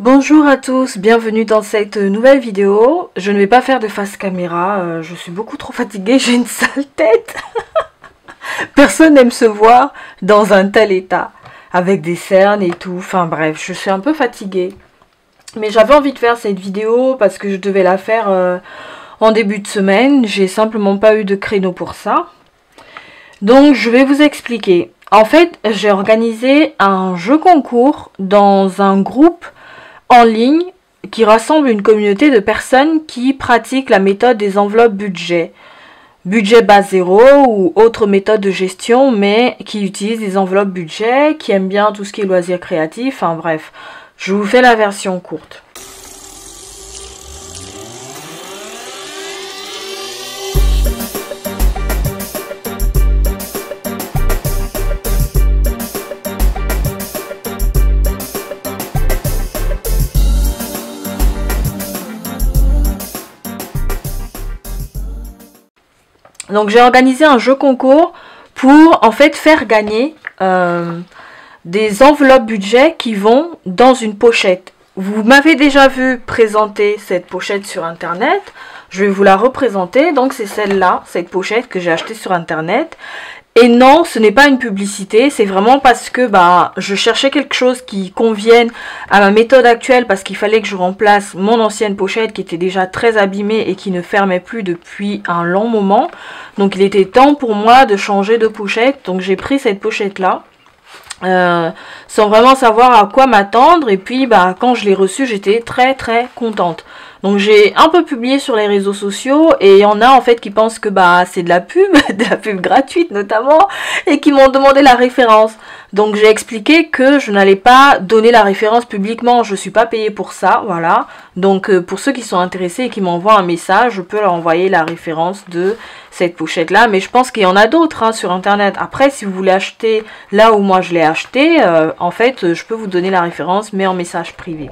Bonjour à tous, bienvenue dans cette nouvelle vidéo. Je ne vais pas faire de face caméra, je suis beaucoup trop fatiguée, j'ai une sale tête. Personne n'aime se voir dans un tel état, avec des cernes et tout, enfin bref, je suis un peu fatiguée. Mais j'avais envie de faire cette vidéo parce que je devais la faire en début de semaine, j'ai simplement pas eu de créneau pour ça. Donc je vais vous expliquer. En fait, j'ai organisé un jeu concours dans un groupe en ligne qui rassemble une communauté de personnes qui pratiquent la méthode des enveloppes budget. Budget base zéro ou autre méthode de gestion, mais qui utilisent des enveloppes budget, qui aiment bien tout ce qui est loisirs créatifs, enfin bref. Je vous fais la version courte. Donc j'ai organisé un jeu concours pour en fait faire gagner des enveloppes budget qui vont dans une pochette. Vous m'avez déjà vu présenter cette pochette sur internet. Je vais vous la représenter. Donc c'est celle-là, cette pochette que j'ai achetée sur internet. Et non, ce n'est pas une publicité, c'est vraiment parce que je cherchais quelque chose qui convienne à ma méthode actuelle parce qu'il fallait que je remplace mon ancienne pochette qui était déjà très abîmée et qui ne fermait plus depuis un long moment. Donc il était temps pour moi de changer de pochette, donc j'ai pris cette pochette-là. Sans vraiment savoir à quoi m'attendre, et puis quand je l'ai reçue j'étais très contente. Donc j'ai un peu publié sur les réseaux sociaux et il y en a en fait qui pensent que c'est de la pub gratuite notamment, et qui m'ont demandé la référence. Donc j'ai expliqué que je n'allais pas donner la référence publiquement, je suis pas payée pour ça, voilà. Donc pour ceux qui sont intéressés et qui m'envoient un message, je peux leur envoyer la référence de cette pochette là, mais je pense qu'il y en a d'autres sur internet. Après, si vous voulez acheter là où moi je l'ai acheté, en fait je peux vous donner la référence mais en message privé.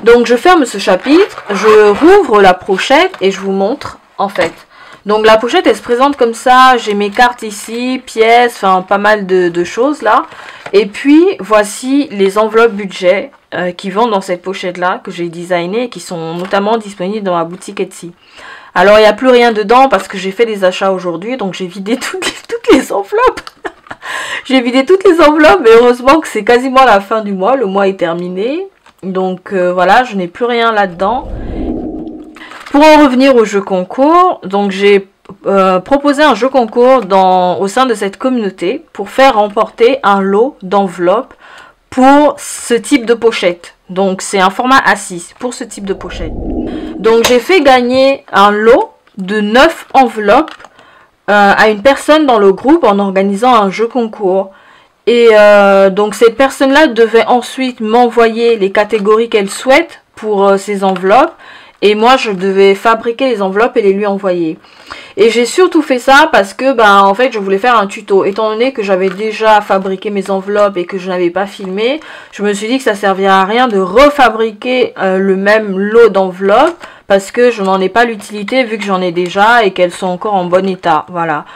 Donc je ferme ce chapitre, je rouvre la pochette et je vous montre en fait. Donc la pochette elle se présente comme ça, j'ai mes cartes ici, pièces, enfin pas mal de choses là. Et puis voici les enveloppes budget qui vont dans cette pochette là que j'ai designé et qui sont notamment disponibles dans ma boutique Etsy. Alors il n'y a plus rien dedans parce que j'ai fait des achats aujourd'hui, donc j'ai vidé toutes les enveloppes. J'ai vidé toutes les enveloppes, mais heureusement que c'est quasiment la fin du mois, le mois est terminé. Donc voilà, je n'ai plus rien là-dedans. Pour en revenir au jeu concours, donc j'ai proposé un jeu concours au sein de cette communauté pour faire remporter un lot d'enveloppes pour ce type de pochette. Donc c'est un format A6 pour ce type de pochette. Donc j'ai fait gagner un lot de 9 enveloppes à une personne dans le groupe en organisant un jeu concours. Et donc cette personne-là devait ensuite m'envoyer les catégories qu'elle souhaite pour ces enveloppes. Et moi, je devais fabriquer les enveloppes et les lui envoyer. Et j'ai surtout fait ça parce que, en fait, je voulais faire un tuto. Étant donné que j'avais déjà fabriqué mes enveloppes et que je n'avais pas filmé, je me suis dit que ça servirait à rien de refabriquer le même lot d'enveloppes parce que je n'en ai pas l'utilité vu que j'en ai déjà et qu'elles sont encore en bon état. Voilà.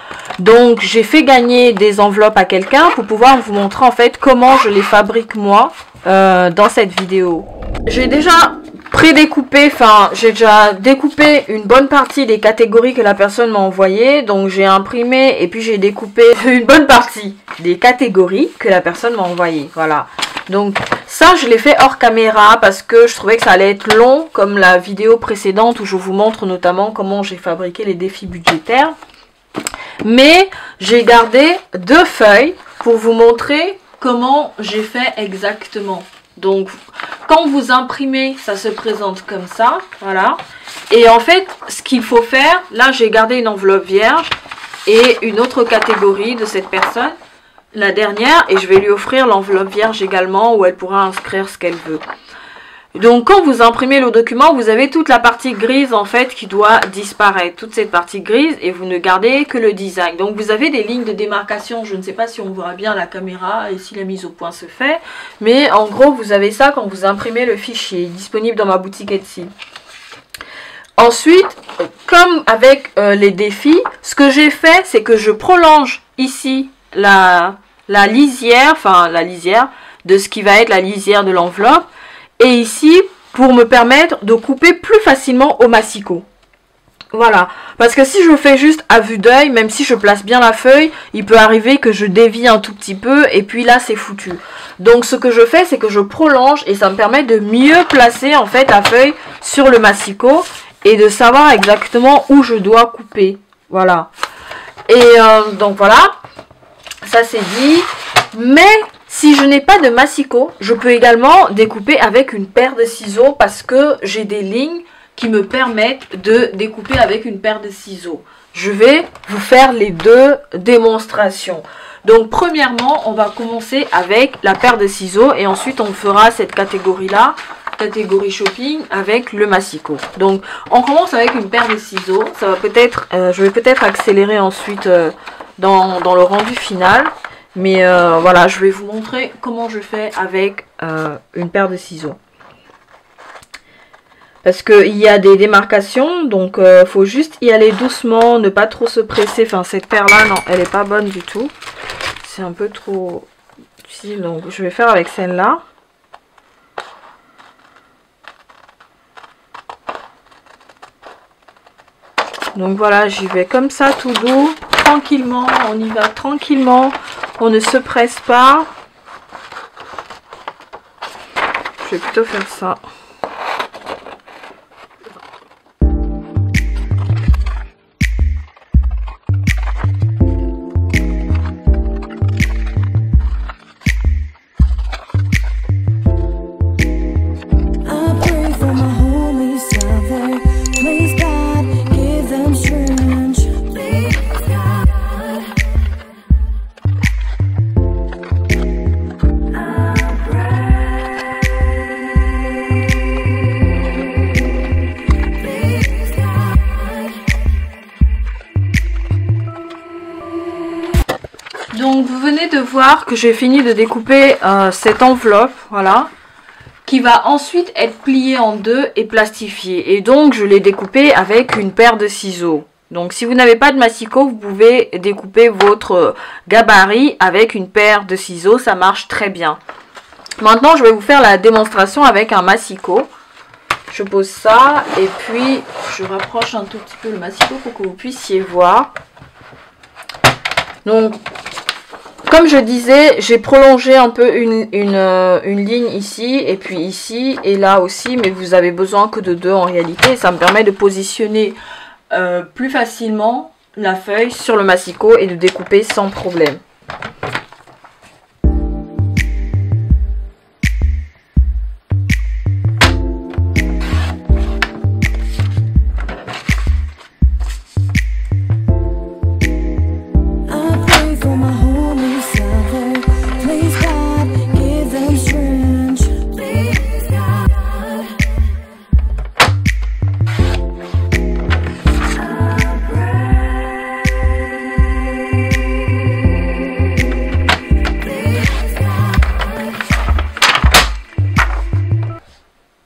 Donc, j'ai fait gagner des enveloppes à quelqu'un pour pouvoir vous montrer en fait comment je les fabrique moi dans cette vidéo. J'ai déjà prédécoupé, j'ai déjà découpé une bonne partie des catégories que la personne m'a envoyées. Donc j'ai imprimé et puis j'ai découpé une bonne partie des catégories que la personne m'a envoyées. Voilà. Donc ça je l'ai fait hors caméra parce que je trouvais que ça allait être long comme la vidéo précédente où je vous montre notamment comment j'ai fabriqué les défis budgétaires. Mais j'ai gardé 2 feuilles pour vous montrer comment j'ai fait exactement. Donc quand vous imprimez, ça se présente comme ça, voilà. Et en fait, ce qu'il faut faire, là j'ai gardé une enveloppe vierge et une autre catégorie de cette personne, la dernière, et je vais lui offrir l'enveloppe vierge également où elle pourra inscrire ce qu'elle veut. Donc quand vous imprimez le document, vous avez toute la partie grise en fait qui doit disparaître, toute cette partie grise, et vous ne gardez que le design. Donc vous avez des lignes de démarcation, je ne sais pas si on voit bien la caméra et si la mise au point se fait, mais en gros vous avez ça quand vous imprimez le fichier, disponible dans ma boutique Etsy. Ensuite, comme avec les défis, ce que j'ai fait, c'est que je prolonge ici la lisière, de ce qui va être la lisière de l'enveloppe. et ici pour me permettre de couper plus facilement au massicot. Voilà, parce que si je fais juste à vue d'œil, même si je place bien la feuille, il peut arriver que je dévie un tout petit peu et puis là c'est foutu. Donc ce que je fais, c'est que je prolonge et ça me permet de mieux placer en fait la feuille sur le massicot et de savoir exactement où je dois couper. Voilà. Et donc voilà, ça c'est dit. Mais si je n'ai pas de massicot, je peux également découper avec une paire de ciseaux parce que j'ai des lignes qui me permettent de découper avec une paire de ciseaux. Je vais vous faire les deux démonstrations. Donc premièrement, on va commencer avec la paire de ciseaux et ensuite on fera cette catégorie-là, catégorie shopping avec le massicot. Donc on commence avec une paire de ciseaux. Ça va peut-être, je vais peut-être accélérer ensuite dans le rendu final. Mais voilà, je vais vous montrer comment je fais avec une paire de ciseaux. Parce qu'il y a des démarcations, donc faut juste y aller doucement, ne pas trop se presser. Enfin, cette paire-là, non, elle n'est pas bonne du tout. C'est un peu trop difficile, donc je vais faire avec celle-là. Donc voilà, j'y vais comme ça, tout doux, tranquillement, on y va tranquillement, on ne se presse pas. Je vais plutôt faire ça. Donc vous venez de voir que j'ai fini de découper cette enveloppe, voilà, qui va ensuite être pliée en deux et plastifiée. Et donc je l'ai découpée avec une paire de ciseaux. Donc si vous n'avez pas de massicot, vous pouvez découper votre gabarit avec une paire de ciseaux, ça marche très bien. Maintenant je vais vous faire la démonstration avec un massicot. Je pose ça et puis je rapproche un tout petit peu le massicot pour que vous puissiez voir. Donc comme je disais, j'ai prolongé un peu une ligne ici et puis ici et là aussi, mais vous avez besoin que de deux en réalité. Ça me permet de positionner plus facilement la feuille sur le massicot et de découper sans problème.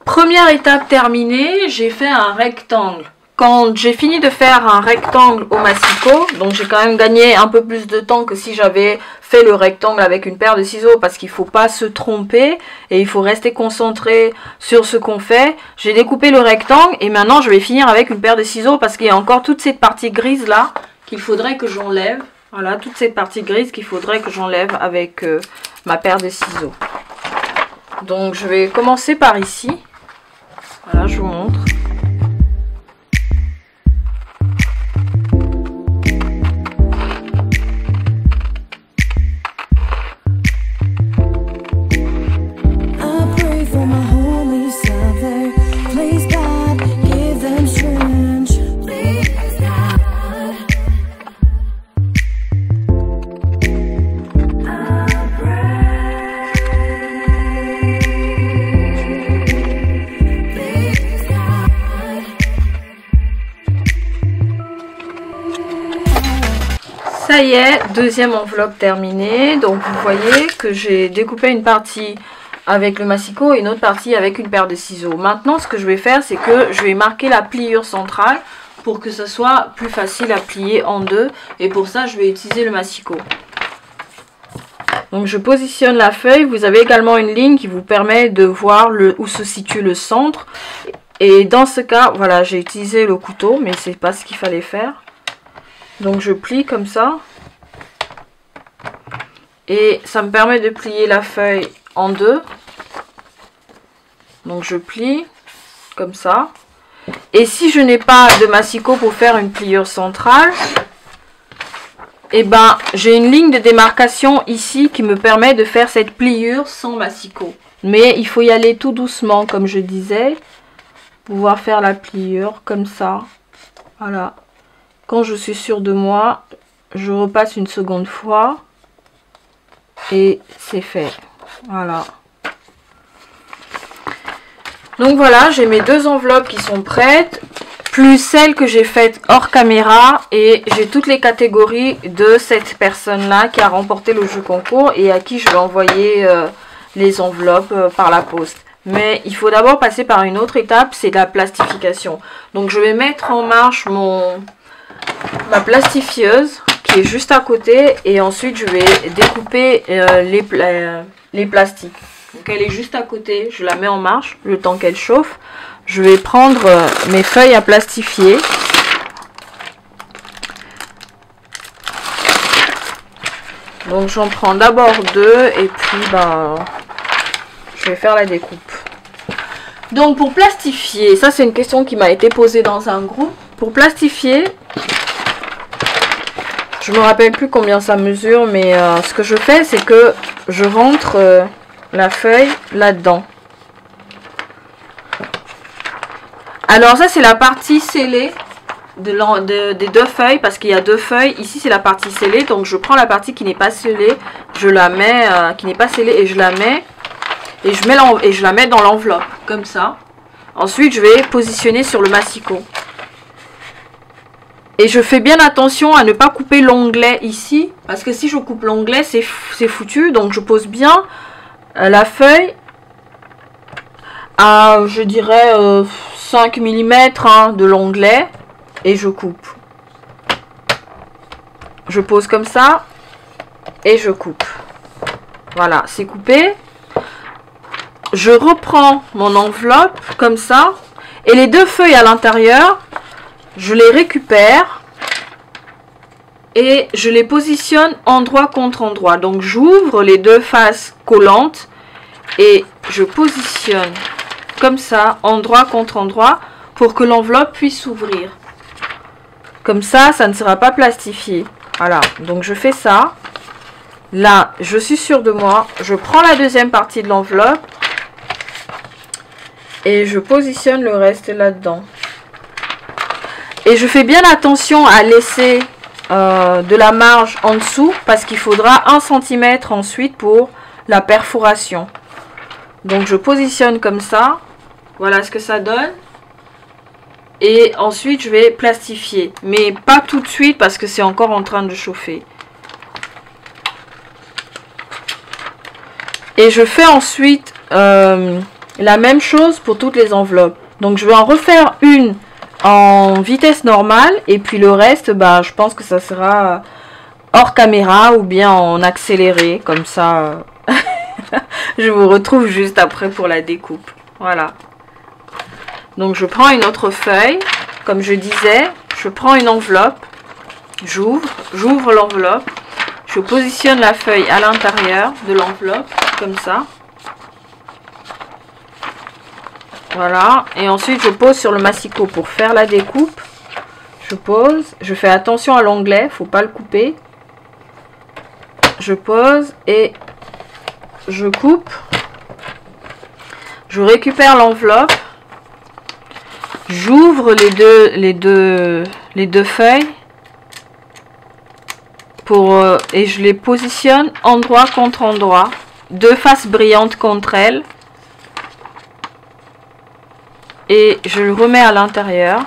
Première étape terminée, j'ai fait un rectangle. Quand j'ai fini de faire un rectangle au massicot, donc j'ai quand même gagné un peu plus de temps que si j'avais fait le rectangle avec une paire de ciseaux parce qu'il ne faut pas se tromper et il faut rester concentré sur ce qu'on fait. J'ai découpé le rectangle et maintenant je vais finir avec une paire de ciseaux parce qu'il y a encore toute cette partie grise là qu'il faudrait que j'enlève. Voilà, toute cette partie grise qu'il faudrait que j'enlève avec ma paire de ciseaux. Donc je vais commencer par ici. Voilà, je vous montre. Ça y est, deuxième enveloppe terminée. Donc vous voyez que j'ai découpé une partie avec le massicot et une autre partie avec une paire de ciseaux. Maintenant ce que je vais faire, c'est que je vais marquer la pliure centrale pour que ce soit plus facile à plier en deux. Et pour ça je vais utiliser le massicot. Donc je positionne la feuille. Vous avez également une ligne qui vous permet de voir où se situe le centre. Et dans ce cas, voilà, j'ai utilisé le couteau, mais c'est pas ce qu'il fallait faire. Donc je plie comme ça. Et ça me permet de plier la feuille en deux. Donc je plie comme ça. Et si je n'ai pas de massicot pour faire une pliure centrale, et ben j'ai une ligne de démarcation ici qui me permet de faire cette pliure sans massicot. Mais il faut y aller tout doucement, comme je disais, pouvoir faire la pliure comme ça. Voilà. Quand je suis sûre de moi, je repasse une seconde fois et c'est fait. Voilà. Donc voilà, j'ai mes deux enveloppes qui sont prêtes, plus celles que j'ai faites hors caméra, et j'ai toutes les catégories de cette personne-là qui a remporté le jeu concours et à qui je vais envoyer les enveloppes par la poste. Mais il faut d'abord passer par une autre étape, c'est la plastification. Donc je vais mettre en marche ma plastifieuse qui est juste à côté, et ensuite je vais découper les plastiques. Donc elle est juste à côté, je la mets en marche le temps qu'elle chauffe. Je vais prendre mes feuilles à plastifier. Donc j'en prends d'abord deux et puis je vais faire la découpe. Donc pour plastifier, ça c'est une question qui m'a été posée dans un groupe. Pour plastifier, je me rappelle plus combien ça mesure, mais ce que je fais c'est que je rentre la feuille là-dedans. Alors ça c'est la partie scellée des deux feuilles, parce qu'il y a deux feuilles. Ici c'est la partie scellée, donc je prends la partie qui n'est pas scellée, je la mets, qui n'est pas scellée, et je la mets je la mets dans l'enveloppe comme ça. Ensuite je vais positionner sur le massicot. Et je fais bien attention à ne pas couper l'onglet ici, parce que si je coupe l'onglet c'est foutu. Donc je pose bien la feuille à, je dirais, 5 mm de l'onglet, et je coupe. Je pose comme ça et je coupe. Voilà, c'est coupé. Je reprends mon enveloppe comme ça, et les deux feuilles à l'intérieur, je les récupère et je les positionne endroit contre endroit. Donc j'ouvre les deux faces collantes et je positionne comme ça, endroit contre endroit, pour que l'enveloppe puisse s'ouvrir. Comme ça, ça ne sera pas plastifié. Voilà, donc je fais ça. Là, je suis sûre de moi. Je prends la deuxième partie de l'enveloppe et je positionne le reste là-dedans. Et je fais bien attention à laisser de la marge en dessous, parce qu'il faudra 1 cm ensuite pour la perforation. Donc je positionne comme ça. Voilà ce que ça donne. Et ensuite je vais plastifier, mais pas tout de suite parce que c'est encore en train de chauffer. Et je fais ensuite la même chose pour toutes les enveloppes. Donc je vais en refaire une en vitesse normale, et puis le reste, je pense que ça sera hors caméra ou bien en accéléré, comme ça. Je vous retrouve juste après pour la découpe. Voilà. Donc je prends une autre feuille, comme je disais, je prends une enveloppe, j'ouvre l'enveloppe, je positionne la feuille à l'intérieur de l'enveloppe, comme ça. Voilà, et ensuite je pose sur le massicot pour faire la découpe. Je pose, je fais attention à l'onglet, faut pas le couper. Je pose et je coupe. Je récupère l'enveloppe. J'ouvre les deux feuilles et je les positionne endroit contre endroit, deux faces brillantes contre elles, et je le remets à l'intérieur.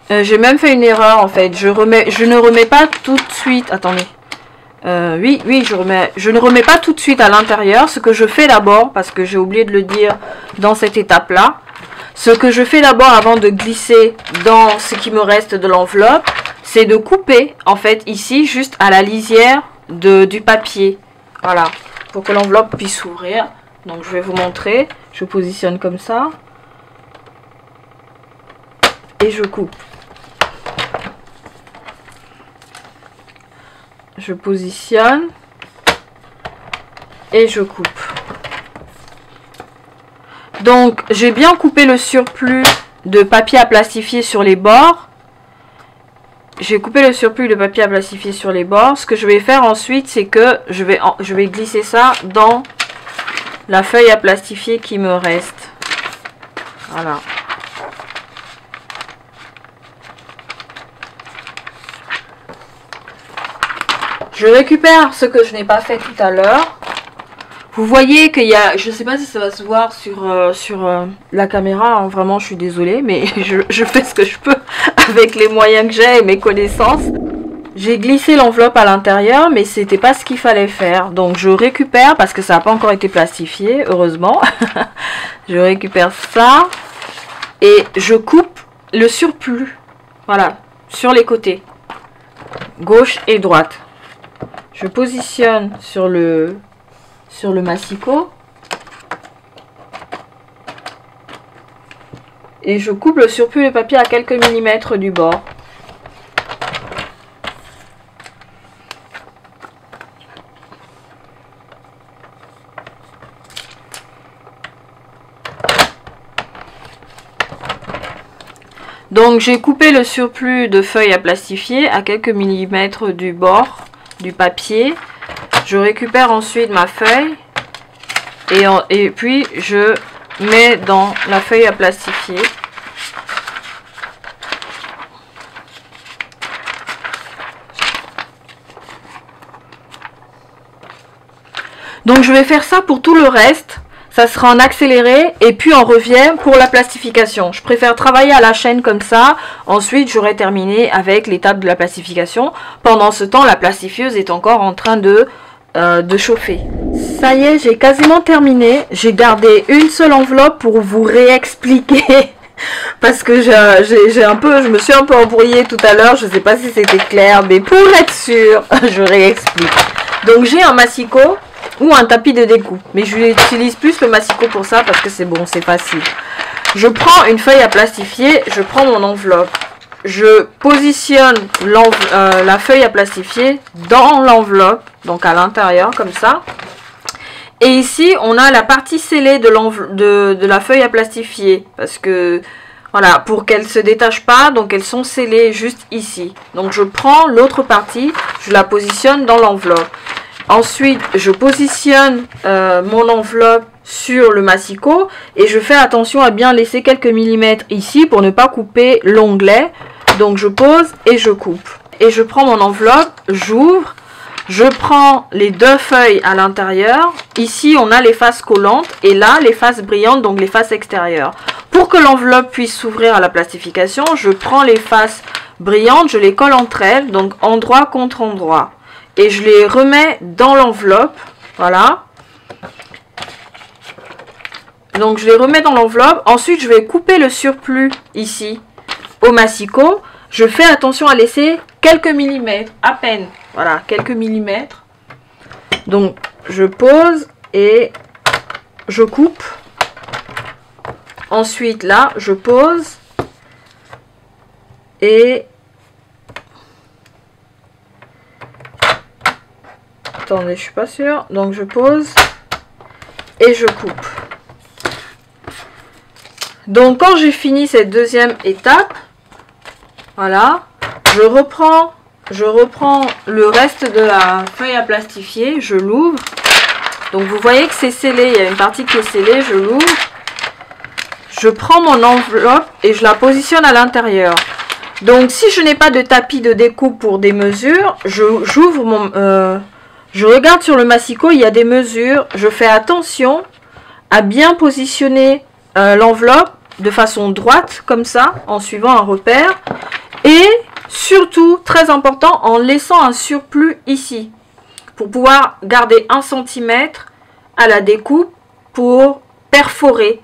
J'ai même fait une erreur en fait, je ne remets pas tout de suite, attendez. Oui, je ne remets pas tout de suite à l'intérieur. Ce que je fais d'abord, parce que j'ai oublié de le dire dans cette étape-là, ce que je fais d'abord avant de glisser dans ce qui me reste de l'enveloppe, c'est de couper en fait ici juste à la lisière du papier. Voilà, pour que l'enveloppe puisse s'ouvrir. Donc je vais vous montrer. Je positionne comme ça. Et je coupe. Je positionne. Et je coupe. Donc j'ai bien coupé le surplus de papier à plastifier sur les bords. J'ai coupé le surplus de papier à plastifier sur les bords. Ce que je vais faire ensuite, c'est que je vais glisser ça dans la feuille à plastifier qui me reste. Voilà. Je récupère ce que je n'ai pas fait tout à l'heure. Vous voyez qu'il y a, je ne sais pas si ça va se voir sur la caméra, hein, vraiment je suis désolée, mais je fais ce que je peux avec les moyens que j'ai et mes connaissances. J'ai glissé l'enveloppe à l'intérieur, mais c'était pas ce qu'il fallait faire. Donc je récupère, parce que ça n'a pas encore été plastifié, heureusement. Je récupère ça et je coupe le surplus, voilà, sur les côtés, gauche et droite. Je positionne sur le massicot et je coupe le surplus de papier à quelques millimètres du bord. Donc j'ai coupé le surplus de feuilles à plastifier à quelques millimètres du bord du papier. Je récupère ensuite ma feuille et puis je mets dans la feuille à plastifier. Donc je vais faire ça pour tout le reste. Ça sera en accéléré et puis on revient pour la plastification. Je préfère travailler à la chaîne comme ça. Ensuite, j'aurai terminé avec l'étape de la plastification. Pendant ce temps, la plastifieuse est encore en train de chauffer. Ça y est, j'ai quasiment terminé. J'ai gardé une seule enveloppe pour vous réexpliquer. Parce que je me suis un peu embrouillée tout à l'heure. Je ne sais pas si c'était clair, mais pour être sûr, je réexplique. Donc j'ai un massicot ou un tapis de découpe, mais j'utilise plus le massicot pour ça parce que c'est bon, c'est facile. Je prends une feuille à plastifier, je prends mon enveloppe, je positionne la feuille à plastifier dans l'enveloppe, donc à l'intérieur comme ça. Et ici on a la partie scellée de la feuille à plastifier, parce que voilà, pour qu'elles se détachent pas, donc elles sont scellées juste ici. Donc je prends l'autre partie, je la positionne dans l'enveloppe. Ensuite, je positionne mon enveloppe sur le massicot et je fais attention à bien laisser quelques millimètres ici pour ne pas couper l'onglet. Donc je pose et je coupe. Et je prends mon enveloppe, j'ouvre, je prends les deux feuilles à l'intérieur. Ici, on a les faces collantes et là, les faces brillantes, donc les faces extérieures. Pour que l'enveloppe puisse s'ouvrir à la plastification, je prends les faces brillantes, je les colle entre elles, donc endroit contre endroit. Et je les remets dans l'enveloppe, voilà. Donc je les remets dans l'enveloppe. Ensuite, je vais couper le surplus ici au massicot. Je fais attention à laisser quelques millimètres, à peine. Voilà, quelques millimètres. Donc je pose et je coupe. Ensuite, là, je pose et... Attendez, je suis pas sûre. Donc je pose et je coupe. Donc quand j'ai fini cette deuxième étape, voilà, je reprends le reste de la feuille à plastifier, je l'ouvre. Donc vous voyez que c'est scellé, il y a une partie qui est scellée, je l'ouvre. Je prends mon enveloppe et je la positionne à l'intérieur. Donc si je n'ai pas de tapis de découpe pour des mesures, j'ouvre mon... je regarde sur le massicot, il y a des mesures. Je fais attention à bien positionner l'enveloppe de façon droite, comme ça, en suivant un repère. Et surtout, très important, en laissant un surplus ici. Pour pouvoir garder 1 cm à la découpe pour perforer.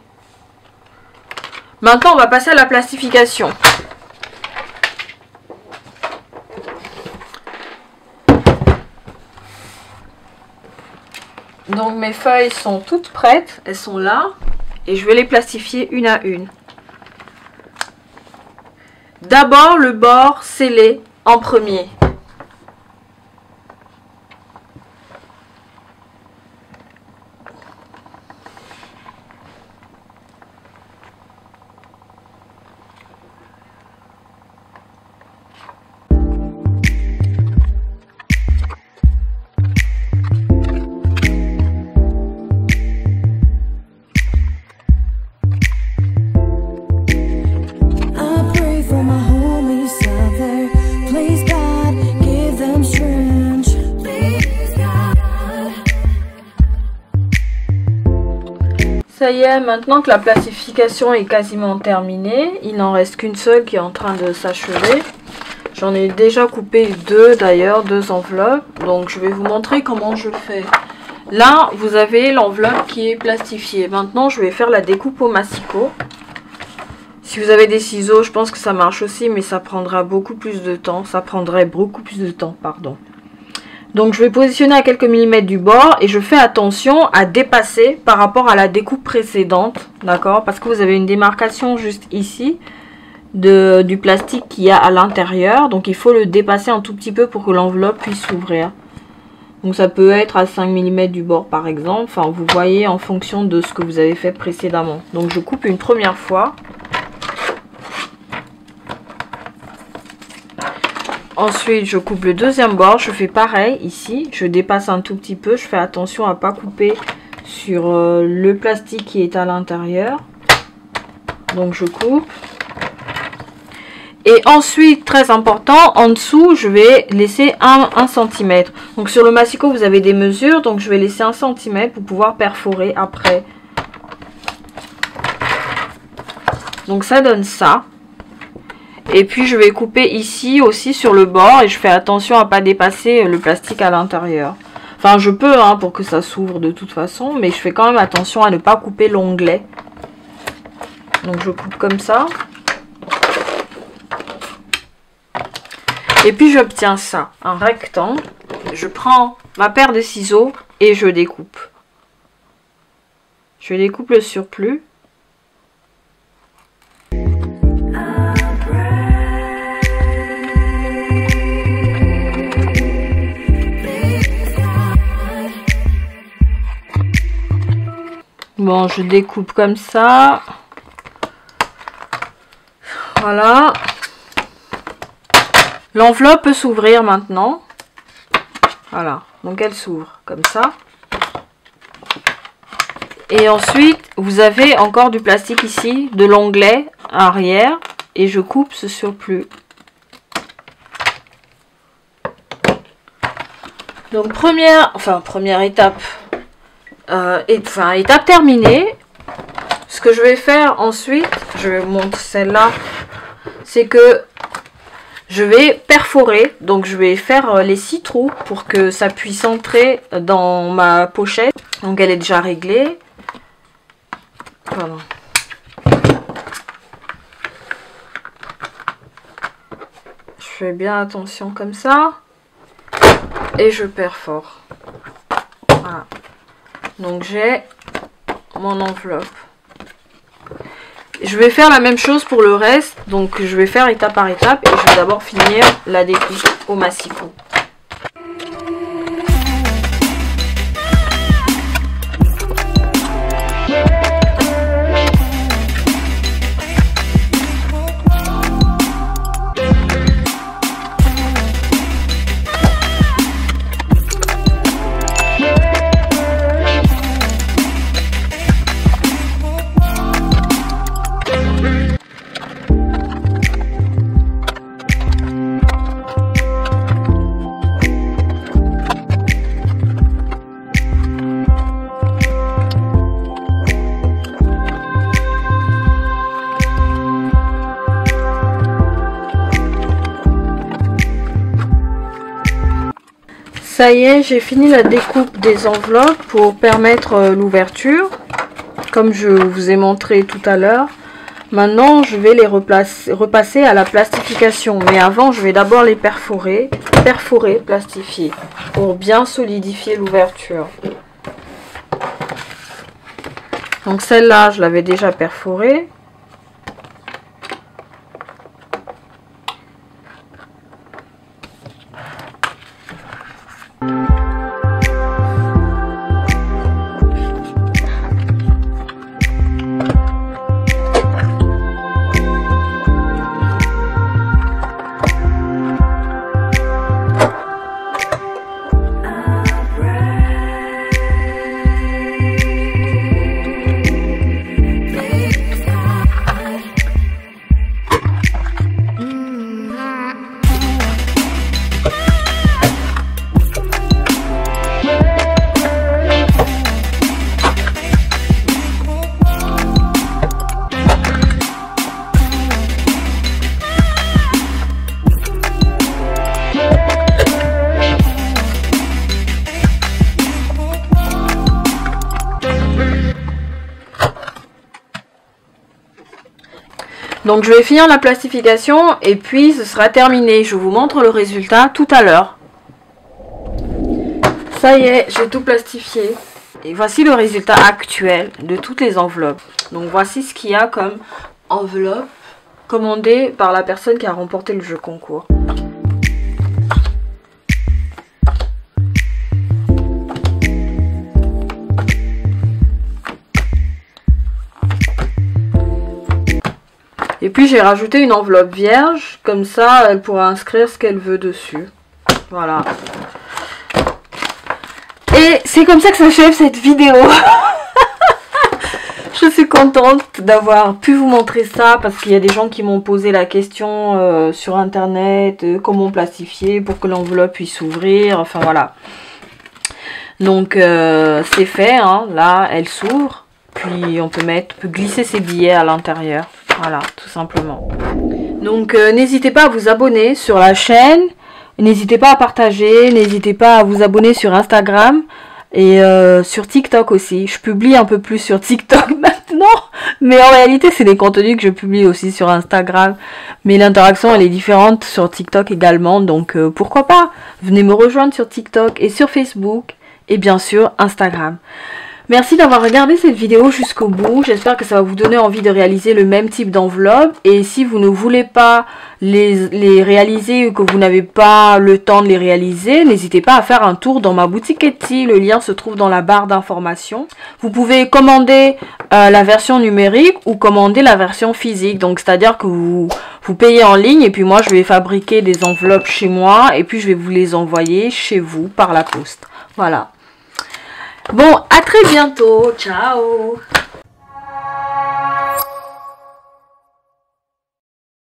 Maintenant, on va passer à la plastification. Donc mes feuilles sont toutes prêtes, elles sont là. Et je vais les plastifier une à une. D'abord le bord scellé en premier. Ça y est, maintenant que la plastification est quasiment terminée, il n'en reste qu'une seule qui est en train de s'achever. J'en ai déjà coupé deux d'ailleurs, deux enveloppes. Donc je vais vous montrer comment je fais. Là, vous avez l'enveloppe qui est plastifiée. Maintenant, je vais faire la découpe au massicot. Si vous avez des ciseaux, je pense que ça marche aussi, mais ça prendra beaucoup plus de temps. Ça prendrait beaucoup plus de temps, pardon. Donc je vais positionner à quelques millimètres du bord et je fais attention à dépasser par rapport à la découpe précédente, d'accord? Parce que vous avez une démarcation juste ici du plastique qu'il y a à l'intérieur. Donc il faut le dépasser un tout petit peu pour que l'enveloppe puisse s'ouvrir. Donc ça peut être à 5 mm du bord par exemple. Enfin vous voyez en fonction de ce que vous avez fait précédemment. Donc je coupe une première fois. Ensuite, je coupe le deuxième bord. Je fais pareil ici. Je dépasse un tout petit peu. Je fais attention à ne pas couper sur le plastique qui est à l'intérieur. Donc, je coupe. Et ensuite, très important, en dessous, je vais laisser 1 cm. Donc, sur le massicot, vous avez des mesures. Donc, je vais laisser 1 cm pour pouvoir perforer après. Donc, ça donne ça. Et puis je vais couper ici aussi sur le bord et je fais attention à ne pas dépasser le plastique à l'intérieur. Enfin je peux hein, pour que ça s'ouvre de toute façon, mais je fais quand même attention à ne pas couper l'onglet. Donc je coupe comme ça. Et puis j'obtiens ça, un rectangle. Je prends ma paire de ciseaux et je découpe. Je découpe le surplus. Bon, je découpe comme ça. Voilà. L'enveloppe peut s'ouvrir maintenant. Voilà. Donc elle s'ouvre comme ça. Et ensuite, vous avez encore du plastique ici, de l'onglet arrière. Et je coupe ce surplus. Donc première étape. Étape terminée. Ce que je vais faire ensuite, je vais vous montrer celle-là, c'est que je vais perforer. Donc je vais faire les 6 trous pour que ça puisse entrer dans ma pochette. Donc elle est déjà réglée. Voilà. Je fais bien attention comme ça. Et je perfore. Voilà. Donc j'ai mon enveloppe. Je vais faire la même chose pour le reste. Donc je vais faire étape par étape. Et je vais d'abord finir la découpe au massicot. Ça y est, j'ai fini la découpe des enveloppes pour permettre l'ouverture, comme je vous ai montré tout à l'heure. Maintenant, je vais les repasser à la plastification. Mais avant, je vais d'abord les perforer, plastifier, pour bien solidifier l'ouverture. Donc celle-là, je l'avais déjà perforée. Donc je vais finir la plastification et puis ce sera terminé. Je vous montre le résultat tout à l'heure. Ça y est, j'ai tout plastifié. Et voici le résultat actuel de toutes les enveloppes. Donc voici ce qu'il y a comme enveloppe commandée par la personne qui a remporté le jeu concours. Et puis j'ai rajouté une enveloppe vierge, comme ça elle pourra inscrire ce qu'elle veut dessus. Voilà. Et c'est comme ça que s'achève cette vidéo. Je suis contente d'avoir pu vous montrer ça parce qu'il y a des gens qui m'ont posé la question sur internet, comment plastifier pour que l'enveloppe puisse s'ouvrir, enfin voilà. Donc c'est fait, hein. Là elle s'ouvre, puis on peut glisser ses billets à l'intérieur. Voilà, tout simplement. Donc n'hésitez pas à vous abonner sur la chaîne, n'hésitez pas à partager, n'hésitez pas à vous abonner sur Instagram et sur TikTok aussi. Je publie un peu plus sur TikTok maintenant, mais en réalité c'est des contenus que je publie aussi sur Instagram. Mais l'interaction elle est différente sur TikTok également, donc pourquoi pas? Venez me rejoindre sur TikTok et sur Facebook et bien sûr Instagram. Merci d'avoir regardé cette vidéo jusqu'au bout. J'espère que ça va vous donner envie de réaliser le même type d'enveloppe. Et si vous ne voulez pas les réaliser ou que vous n'avez pas le temps de les réaliser, n'hésitez pas à faire un tour dans ma boutique Etsy. Le lien se trouve dans la barre d'informations. Vous pouvez commander la version numérique ou commander la version physique. Donc c'est-à-dire que vous payez en ligne et puis moi je vais fabriquer des enveloppes chez moi et puis je vais vous les envoyer chez vous par la poste. Voilà. Bon, à très bientôt. Ciao.